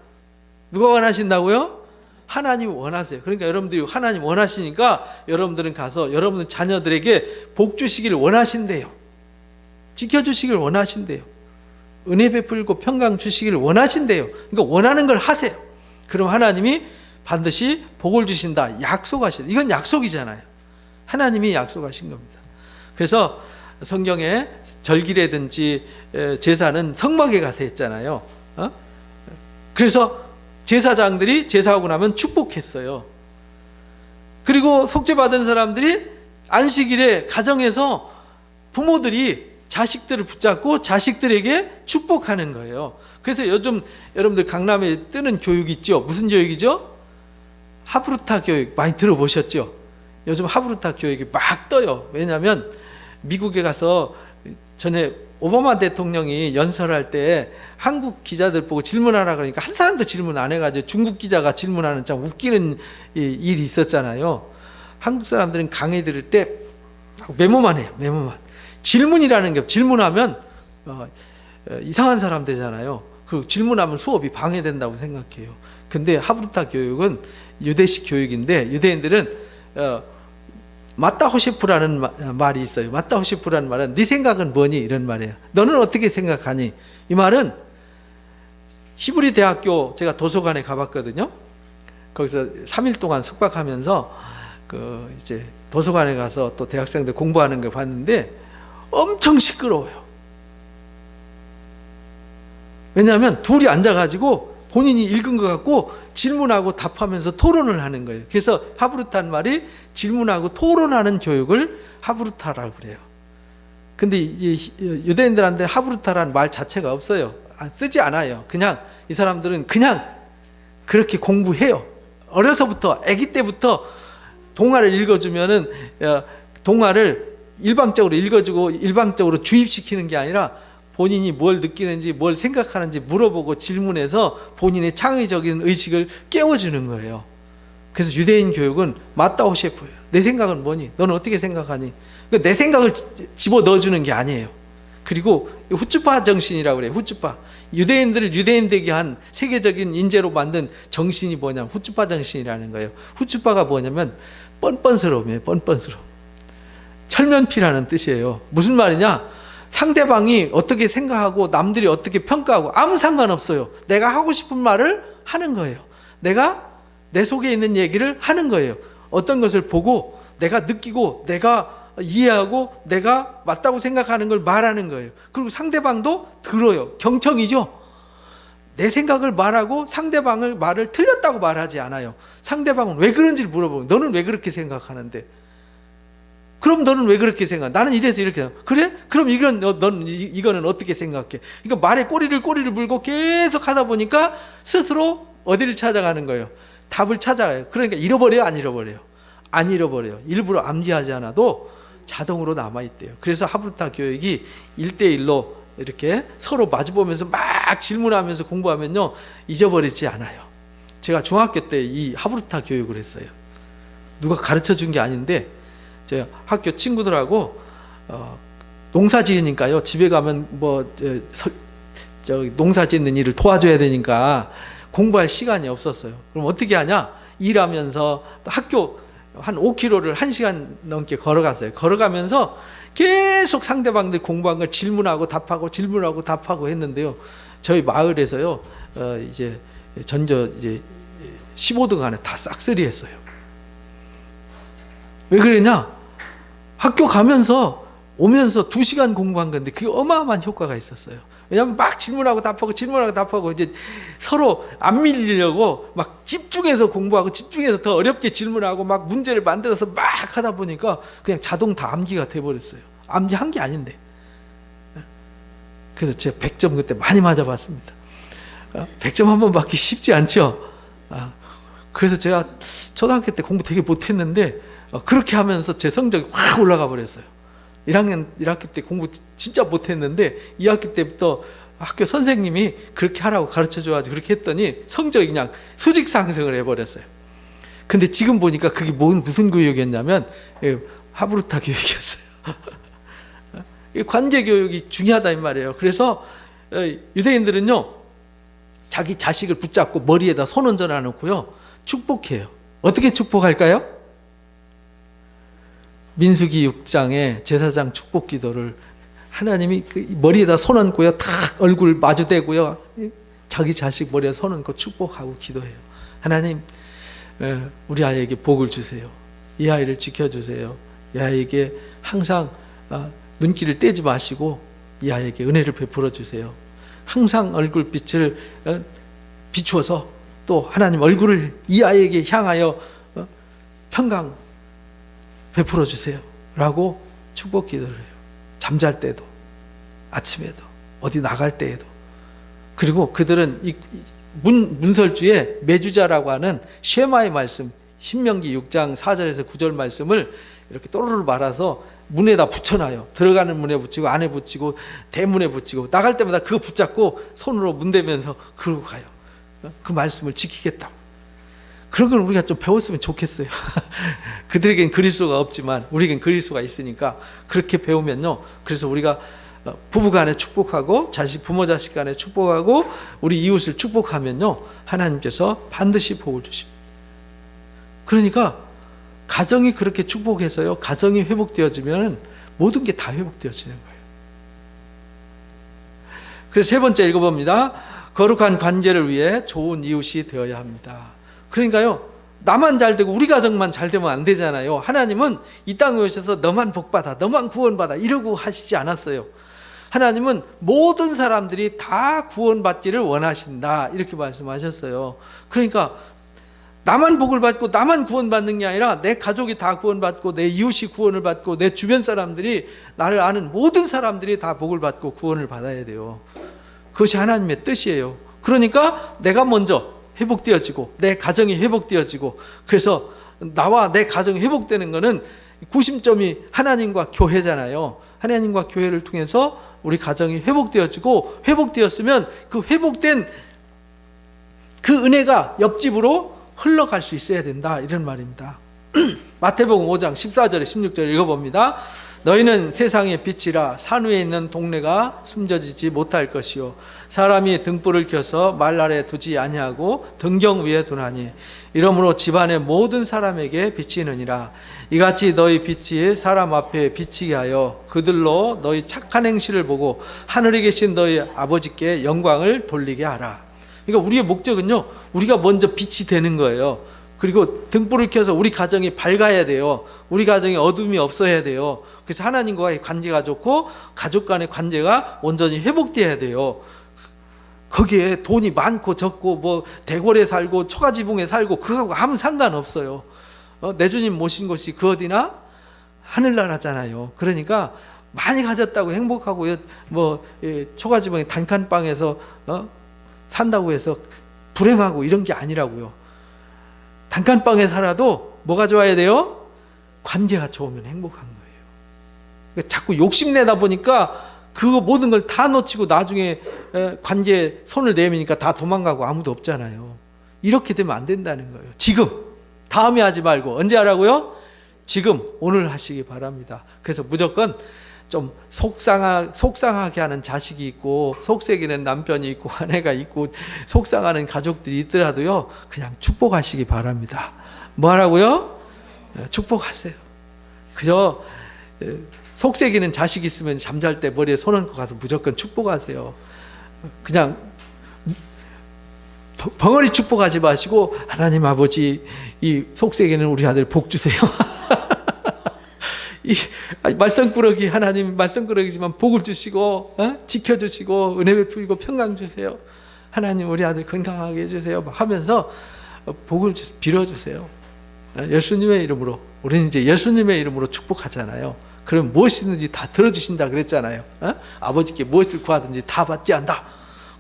누가 원하신다고요? 하나님이 원하세요. 그러니까 여러분들이 하나님 원하시니까 여러분들은 가서 여러분들 자녀들에게 복 주시길 원하신대요. 지켜주시길 원하신대요. 은혜 베풀고 평강 주시기를 원하신대요. 그러니까 원하는 걸 하세요. 그럼 하나님이 반드시 복을 주신다. 약속하신, 이건 약속이잖아요. 하나님이 약속하신 겁니다. 그래서 성경에 절기라든지 제사는 성막에 가서 했잖아요. 그래서 제사장들이 제사하고 나면 축복했어요. 그리고 속죄받은 사람들이 안식일에 가정에서 부모들이 자식들을 붙잡고 자식들에게 축복하는 거예요. 그래서 요즘 여러분들 강남에 뜨는 교육 있죠? 무슨 교육이죠? 하브루타 교육 많이 들어보셨죠? 요즘 하브루타 교육이 막 떠요. 왜냐하면 미국에 가서 전에 오바마 대통령이 연설할 때 한국 기자들 보고 질문하라 그러니까 한 사람도 질문 안 해가지고 중국 기자가 질문하는 참 웃기는 일이 있었잖아요. 한국 사람들은 강의 들을 때 메모만 해요. 메모만. 질문이라는 게 질문하면 이상한 사람 되잖아요. 그리고 질문하면 수업이 방해된다고 생각해요. 근데 하브루타 교육은 유대식 교육인데 유대인들은 마따호셰프라는 말이 있어요. 마따호셰프라는 말은 네 생각은 뭐니? 이런 말이에요. 너는 어떻게 생각하니? 이 말은 히브리 대학교 제가 도서관에 가봤거든요. 거기서 3일 동안 숙박하면서 이제 도서관에 가서 또 대학생들 공부하는 걸 봤는데 엄청 시끄러워요. 왜냐하면 둘이 앉아가지고 본인이 읽은 것 같고 질문하고 답하면서 토론을 하는 거예요. 그래서 하브루타는 말이 질문하고 토론하는 교육을 하브루타라고 그래요. 근데 유대인들한테 하브루타라는 말 자체가 없어요. 쓰지 않아요. 그냥 이 사람들은 그냥 그렇게 공부해요. 어려서부터 아기 때부터 동화를 읽어주면은 동화를 일방적으로 읽어주고 일방적으로 주입시키는 게 아니라 본인이 뭘 느끼는지 뭘 생각하는지 물어보고 질문해서 본인의 창의적인 의식을 깨워주는 거예요. 그래서 유대인 교육은 마따오셰프예요. 내 생각은 뭐니? 너는 어떻게 생각하니? 내 생각을 집어넣어주는 게 아니에요. 그리고 후츠파 정신이라고 그래요. 후츠파. 유대인들을 유대인 되게 한 세계적인 인재로 만든 정신이 뭐냐면 후츠파 정신이라는 거예요. 후츠파가 뭐냐면 뻔뻔스러움이에요. 뻔뻔스러움. 철면피라는 뜻이에요. 무슨 말이냐? 상대방이 어떻게 생각하고 남들이 어떻게 평가하고 아무 상관없어요. 내가 하고 싶은 말을 하는 거예요. 내가 내 속에 있는 얘기를 하는 거예요. 어떤 것을 보고 내가 느끼고 내가 이해하고 내가 맞다고 생각하는 걸 말하는 거예요. 그리고 상대방도 들어요. 경청이죠. 내 생각을 말하고 상대방의 말을 틀렸다고 말하지 않아요. 상대방은 왜 그런지를 물어보고 너는 왜 그렇게 생각하는데? 그럼 너는 왜 그렇게 생각해? 나는 이래서 이렇게 생각해. 그래? 그럼 너는 이거는 어떻게 생각해? 그러니까 말에 꼬리를 물고 계속 하다 보니까 스스로 어디를 찾아가는 거예요? 답을 찾아가요. 그러니까 잃어버려요? 안 잃어버려요? 안 잃어버려요. 일부러 암기하지 않아도 자동으로 남아있대요. 그래서 하브루타 교육이 1대1로 이렇게 서로 마주보면서 막 질문하면서 공부하면요 잊어버리지 않아요. 제가 중학교 때 이 하브루타 교육을 했어요. 누가 가르쳐 준 게 아닌데 제 학교 친구들하고 농사 지으니까요. 집에 가면 농사 짓는 일을 도와줘야 되니까 공부할 시간이 없었어요. 그럼 어떻게 하냐? 일하면서 학교 한 5km를 1시간 넘게 걸어갔어요. 걸어가면서 계속 상대방들 공부한 걸 질문하고 답하고 질문하고 답하고 했는데요. 저희 마을에서요. 이제 전교 이제 15등 안에 다 싹쓸이 했어요. 왜 그러냐? 학교 가면서 오면서 2시간 공부한 건데 그게 어마어마한 효과가 있었어요. 왜냐하면 막 질문하고 답하고 이제 서로 안 밀리려고 막 집중해서 공부하고 집중해서 더 어렵게 질문하고 막 문제를 만들어서 막 하다 보니까 그냥 자동 다 암기가 돼버렸어요. 암기한 게 아닌데. 그래서 제가 100점 그때 많이 맞아봤습니다. 100점 한 번 받기 쉽지 않죠. 그래서 제가 초등학교 때 공부 되게 못했는데 그렇게 하면서 제 성적이 확 올라가 버렸어요. 1학기 때 공부 진짜 못했는데 2학기 때부터 학교 선생님이 그렇게 하라고 가르쳐줘가지고 그렇게 했더니 성적이 그냥 수직 상승을 해버렸어요. 근데 지금 보니까 그게 무슨 교육이었냐면 하브루타 교육이었어요. 관계 교육이 중요하다 이 말이에요. 그래서 유대인들은요 자기 자식을 붙잡고 머리에다 손 얹어 놓고요 축복해요. 어떻게 축복할까요? 민수기 6장에 제사장 축복 기도를 하나님이 머리에다 손 얹고요 탁 얼굴 마주대고요 자기 자식 머리에 손 얹고 축복하고 기도해요. 하나님 우리 아이에게 복을 주세요. 이 아이를 지켜주세요. 이 아이에게 항상 눈길을 떼지 마시고 이 아이에게 은혜를 베풀어 주세요. 항상 얼굴빛을 비추어서 또 하나님 얼굴을 이 아이에게 향하여 평강 베풀어 주세요 라고 축복 기도를 해요. 잠잘 때도, 아침에도, 어디 나갈 때에도. 그리고 그들은 이 문설주에 매주자라고 하는 쉐마의 말씀, 신명기 6장 4절에서 9절 말씀을 이렇게 또르르 말아서 문에다 붙여놔요. 들어가는 문에 붙이고, 안에 붙이고, 대문에 붙이고, 나갈 때마다 그거 붙잡고 손으로 문대면서 그러고 가요. 그 말씀을 지키겠다고. 그런 걸 우리가 좀 배웠으면 좋겠어요. 그들에겐 그릴 수가 없지만 우리에겐 그릴 수가 있으니까 그렇게 배우면요. 그래서 우리가 부부 간에 축복하고, 부모 자식 간에 축복하고, 우리 이웃을 축복하면요, 하나님께서 반드시 복을 주십니다. 그러니까 가정이 그렇게 축복해서요, 가정이 회복되어지면 모든 게 다 회복되어지는 거예요. 그래서 세 번째 읽어봅니다. 거룩한 관계를 위해 좋은 이웃이 되어야 합니다. 그러니까요, 나만 잘 되고 우리 가정만 잘 되면 안 되잖아요. 하나님은 이 땅에 오셔서 너만 복받아, 너만 구원받아 이러고 하시지 않았어요. 하나님은 모든 사람들이 다 구원받기를 원하신다, 이렇게 말씀하셨어요. 그러니까 나만 복을 받고 나만 구원받는 게 아니라 내 가족이 다 구원받고, 내 이웃이 구원을 받고, 내 주변 사람들이, 나를 아는 모든 사람들이 다 복을 받고 구원을 받아야 돼요. 그것이 하나님의 뜻이에요. 그러니까 내가 먼저 회복되어지고, 내 가정이 회복되어지고, 그래서 나와 내 가정이 회복되는 것은 구심점이 하나님과 교회잖아요. 하나님과 교회를 통해서 우리 가정이 회복되어지고, 회복되었으면 그 회복된 그 은혜가 옆집으로 흘러갈 수 있어야 된다, 이런 말입니다. 마태복음 5장 14절에 16절 읽어봅니다. 너희는 세상의 빛이라. 산 위에 있는 동네가 숨겨지지 못할 것이요, 사람이 등불을 켜서 말 아래 두지 아니하고 등경 위에 두나니 이러므로 집안의 모든 사람에게 비치느니라. 이같이 너희 빛이 사람 앞에 비치게 하여 그들로 너희 착한 행실을 보고 하늘에 계신 너희 아버지께 영광을 돌리게 하라. 그러니까 우리의 목적은요, 우리가 먼저 빛이 되는 거예요. 그리고 등불을 켜서 우리 가정이 밝아야 돼요. 우리 가정에 어둠이 없어야 돼요. 그래서 하나님과의 관계가 좋고, 가족 간의 관계가 온전히 회복돼야 돼요. 거기에 돈이 많고 적고, 뭐 대궐에 살고 초가지붕에 살고, 그거하고 아무 상관없어요. 내 주님 모신 곳이 그 어디나 하늘나라잖아요. 그러니까 많이 가졌다고 행복하고, 뭐 초가지붕에 단칸방에서 산다고 해서 불행하고 이런 게 아니라고요. 단칸방에 살아도 뭐가 좋아야 돼요? 관계가 좋으면 행복한 거예요. 그러니까 자꾸 욕심내다 보니까 그 모든 걸 다 놓치고 나중에 관계에 손을 내미니까 다 도망가고 아무도 없잖아요. 이렇게 되면 안 된다는 거예요. 지금, 다음에 하지 말고 언제 하라고요? 지금, 오늘 하시기 바랍니다. 그래서 무조건 좀 속상하게 하는 자식이 있고, 속색이는 남편이 있고, 아내가 있고, 속상하는 가족들이 있더라도요, 그냥 축복하시기 바랍니다. 뭐 하라고요? 축복하세요. 그저 속색이는 자식 있으면 잠잘 때 머리에 손 얹고 가서 무조건 축복하세요. 그냥 벙어리 축복하지 마시고, 하나님 아버지, 이 속색이는 우리 아들 복 주세요. 이 말썽꾸러기, 하나님 말썽꾸러기지만 복을 주시고, 지켜주시고, 은혜 베풀고 평강 주세요. 하나님 우리 아들 건강하게 해주세요. 하면서 복을 빌어주세요. 예수님의 이름으로, 우리는 이제 예수님의 이름으로 축복하잖아요. 그럼 무엇이든지 다 들어주신다 그랬잖아요. 아버지께 무엇을 구하든지 다 받지 않다.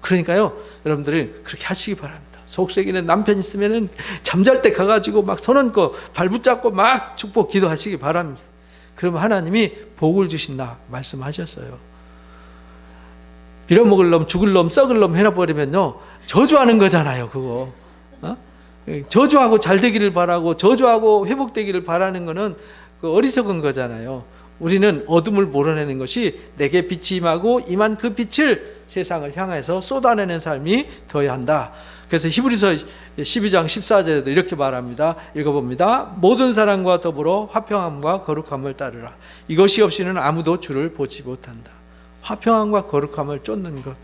그러니까요, 여러분들이 그렇게 하시기 바랍니다. 속색이는 남편 있으면은 잠잘 때 가가지고 막 손 얹고 발 붙잡고 막 축복 기도하시기 바랍니다. 그러면 하나님이 복을 주신다 말씀하셨어요. 빌어먹을 놈, 죽을 놈, 썩을 놈 해놔버리면요, 저주하는 거잖아요. 그거 저주하고 잘 되기를 바라고, 저주하고 회복되기를 바라는 거는 그 어리석은 거잖아요. 우리는 어둠을 몰아내는 것이 내게 빛이 임하고 임한 그 빛을 세상을 향해서 쏟아내는 삶이 되어야 한다. 그래서 히브리서 12장 14절에도 이렇게 말합니다. 읽어봅니다. 모든 사람과 더불어 화평함과 거룩함을 따르라. 이것이 없이는 아무도 주를 보지 못한다. 화평함과 거룩함을 쫓는 것,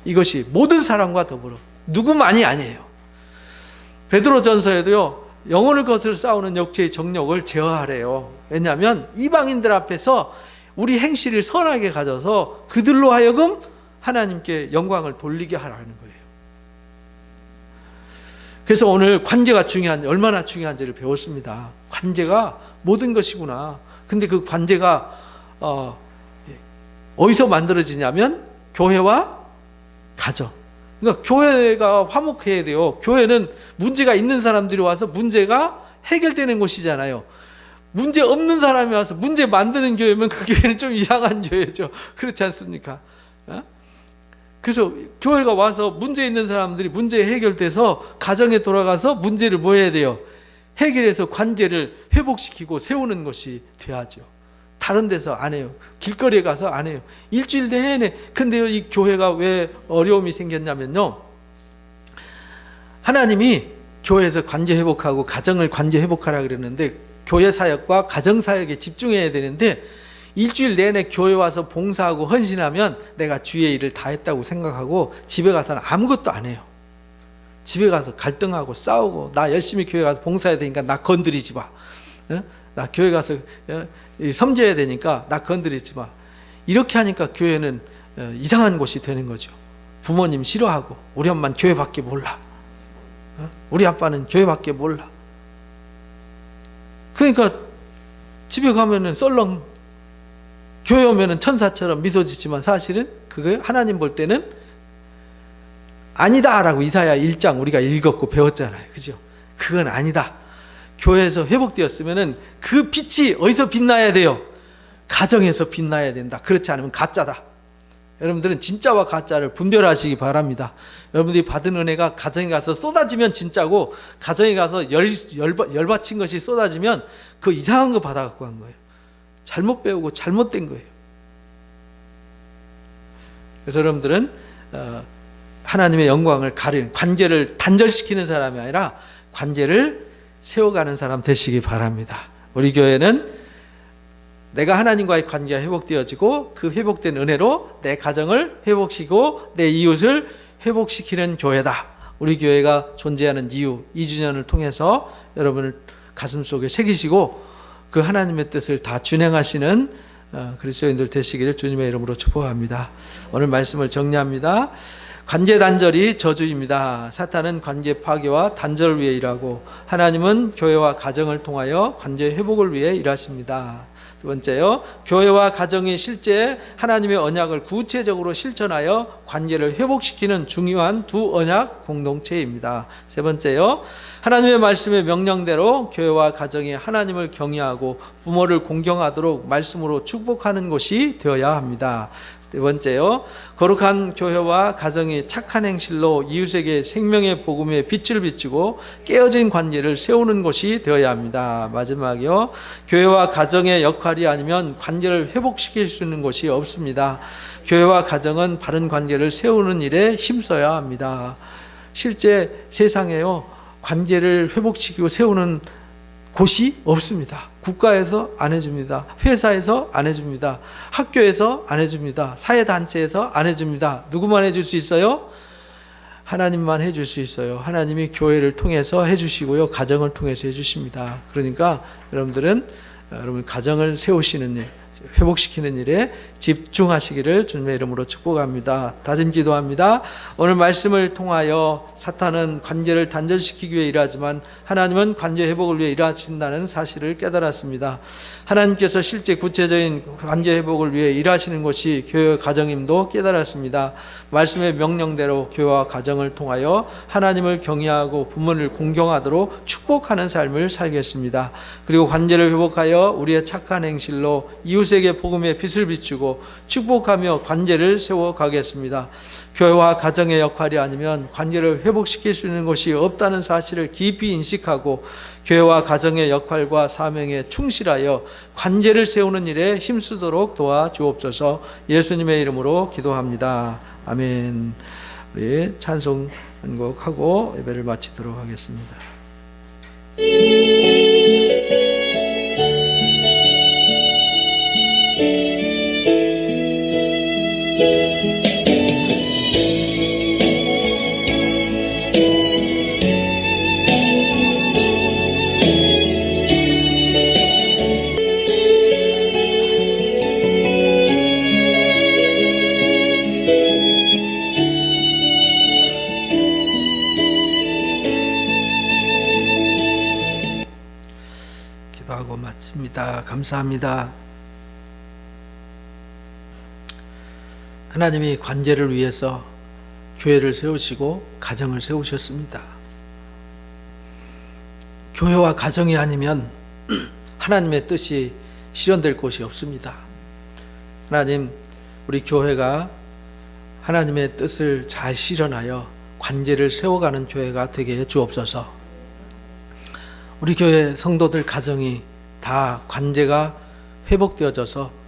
이것이 모든 사람과 더불어, 누구만이 아니에요. 베드로전서에도요, 영혼을 거스려 싸우는 육체의 정욕을 제어하래요. 왜냐하면 이방인들 앞에서 우리 행실을 선하게 가져서 그들로 하여금 하나님께 영광을 돌리게 하라는 거예요. 그래서 오늘 관계가 얼마나 중요한지를 배웠습니다. 관계가 모든 것이구나. 근데 그 관계가 어디서 만들어지냐면 교회와 가정. 그러니까 교회가 화목해야 돼요. 교회는 문제가 있는 사람들이 와서 문제가 해결되는 곳이잖아요. 문제 없는 사람이 와서 문제 만드는 교회면 그 교회는 좀 이상한 교회죠. 그렇지 않습니까? 그래서 교회가 와서 문제 있는 사람들이 문제 해결돼서 가정에 돌아가서 문제를 뭐 해야 돼요? 해결해서 관계를 회복시키고 세우는 것이 돼야죠. 다른 데서 안 해요. 길거리에 가서 안 해요. 일주일 내내. 근데요, 이 교회가 왜 어려움이 생겼냐면요, 하나님이 교회에서 관계 회복하고 가정을 관계 회복하라 그랬는데 교회 사역과 가정 사역에 집중해야 되는데 일주일 내내 교회 와서 봉사하고 헌신하면 내가 주의 일을 다 했다고 생각하고 집에 가서는 아무것도 안 해요. 집에 가서 갈등하고 싸우고, 나 열심히 교회 가서 봉사해야 되니까 나 건드리지 마. 나 교회 가서 섬겨야 되니까 나 건드리지 마. 이렇게 하니까 교회는 이상한 곳이 되는 거죠. 부모님 싫어하고, 우리 엄마는 교회밖에 몰라. 우리 아빠는 교회밖에 몰라. 그러니까 집에 가면은 썰렁, 교회 오면은 천사처럼 미소 짓지만 사실은 그게 하나님 볼 때는 아니다라고 이사야 1장 우리가 읽었고 배웠잖아요. 그죠? 그건 아니다. 교회에서 회복되었으면은 그 빛이 어디서 빛나야 돼요? 가정에서 빛나야 된다. 그렇지 않으면 가짜다. 여러분들은 진짜와 가짜를 분별하시기 바랍니다. 여러분들이 받은 은혜가 가정에 가서 쏟아지면 진짜고, 가정에 가서 열받친 것이 쏟아지면 그 이상한 거 받아갖고 한 거예요. 잘못 배우고 잘못된 거예요. 그래서 여러분들은 하나님의 영광을 가리는, 관계를 단절시키는 사람이 아니라 관계를 세워가는 사람 되시기 바랍니다. 우리 교회는 내가 하나님과의 관계가 회복되어지고 그 회복된 은혜로 내 가정을 회복시키고 내 이웃을 회복시키는 교회다. 우리 교회가 존재하는 이유, 2주년을 통해서 여러분을 가슴속에 새기시고 그 하나님의 뜻을 다 준행하시는 그리스도인들 되시기를 주님의 이름으로 축복합니다. 오늘 말씀을 정리합니다. 관계 단절이 저주입니다. 사탄은 관계 파괴와 단절을 위해 일하고 하나님은 교회와 가정을 통하여 관계 회복을 위해 일하십니다. 두 번째요, 교회와 가정이 실제 하나님의 언약을 구체적으로 실천하여 관계를 회복시키는 중요한 두 언약 공동체입니다. 세 번째요, 하나님의 말씀의 명령대로 교회와 가정이 하나님을 경외하고 부모를 공경하도록 말씀으로 축복하는 곳이 되어야 합니다. 네 번째요, 거룩한 교회와 가정이 착한 행실로 이웃에게 생명의 복음의 빛을 비추고 깨어진 관계를 세우는 곳이 되어야 합니다. 마지막이요, 교회와 가정의 역할이 아니면 관계를 회복시킬 수 있는 곳이 없습니다. 교회와 가정은 바른 관계를 세우는 일에 힘써야 합니다. 실제 세상에요, 관계를 회복시키고 세우는 곳이 없습니다. 국가에서 안 해줍니다. 회사에서 안 해줍니다. 학교에서 안 해줍니다. 사회단체에서 안 해줍니다. 누구만 해줄 수 있어요? 하나님만 해줄 수 있어요. 하나님이 교회를 통해서 해주시고요, 가정을 통해서 해주십니다. 그러니까 여러분들은 여러분 가정을 세우시는 일, 회복시키는 일에 집중하시기를 주님의 이름으로 축복합니다. 다짐 기도합니다. 오늘 말씀을 통하여 사탄은 관계를 단절시키기 위해 일하지만 하나님은 관계 회복을 위해 일하신다는 사실을 깨달았습니다. 하나님께서 실제 구체적인 관계 회복을 위해 일하시는 것이 교회 가정임도 깨달았습니다. 말씀의 명령대로 교회와 가정을 통하여 하나님을 경외하고 부모를 공경하도록 축복하는 삶을 살겠습니다. 그리고 관계를 회복하여 우리의 착한 행실로 이웃에게 복음의 빛을 비추고 축복하며 관계를 세워가겠습니다. 교회와 가정의 역할이 아니면 관계를 회복시킬 수 있는 것이 없다는 사실을 깊이 인식하고 교회와 가정의 역할과 사명에 충실하여 관계를 세우는 일에 힘쓰도록 도와주옵소서. 예수님의 이름으로 기도합니다. 아멘. 우리 찬송 한 곡 하고 예배를 마치도록 하겠습니다. 기도하고 마칩니다. 감사합니다. 하나님이 관계를 위해서 교회를 세우시고 가정을 세우셨습니다. 교회와 가정이 아니면 하나님의 뜻이 실현될 곳이 없습니다. 하나님, 우리 교회가 하나님의 뜻을 잘 실현하여 관계를 세워가는 교회가 되게 해 주옵소서. 우리 교회 성도들 가정이 다 관계가 회복되어져서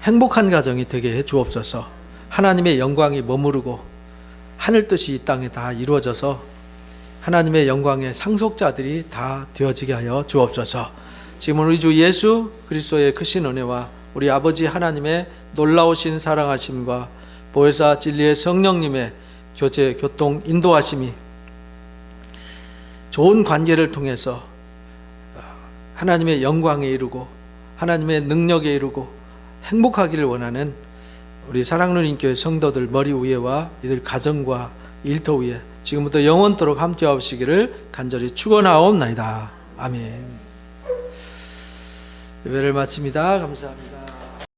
행복한 가정이 되게 해 주옵소서. 하나님의 영광이 머무르고 하늘 뜻이 이 땅에 다 이루어져서 하나님의 영광의 상속자들이 다 되어지게 하여 주옵소서. 지금 우리 주 예수 그리스도의 크신 은혜와 우리 아버지 하나님의 놀라우신 사랑하심과 보혜사 진리의 성령님의 교제, 교통, 인도하심이 좋은 관계를 통해서 하나님의 영광에 이르고 하나님의 능력에 이르고 행복하기를 원하는 우리 사랑누린교회 성도들 머리 위에와 이들 가정과 일터 위에 지금부터 영원토록 함께 하시기를 간절히 축원하옵나이다. 아멘. 예배를 마칩니다. 감사합니다.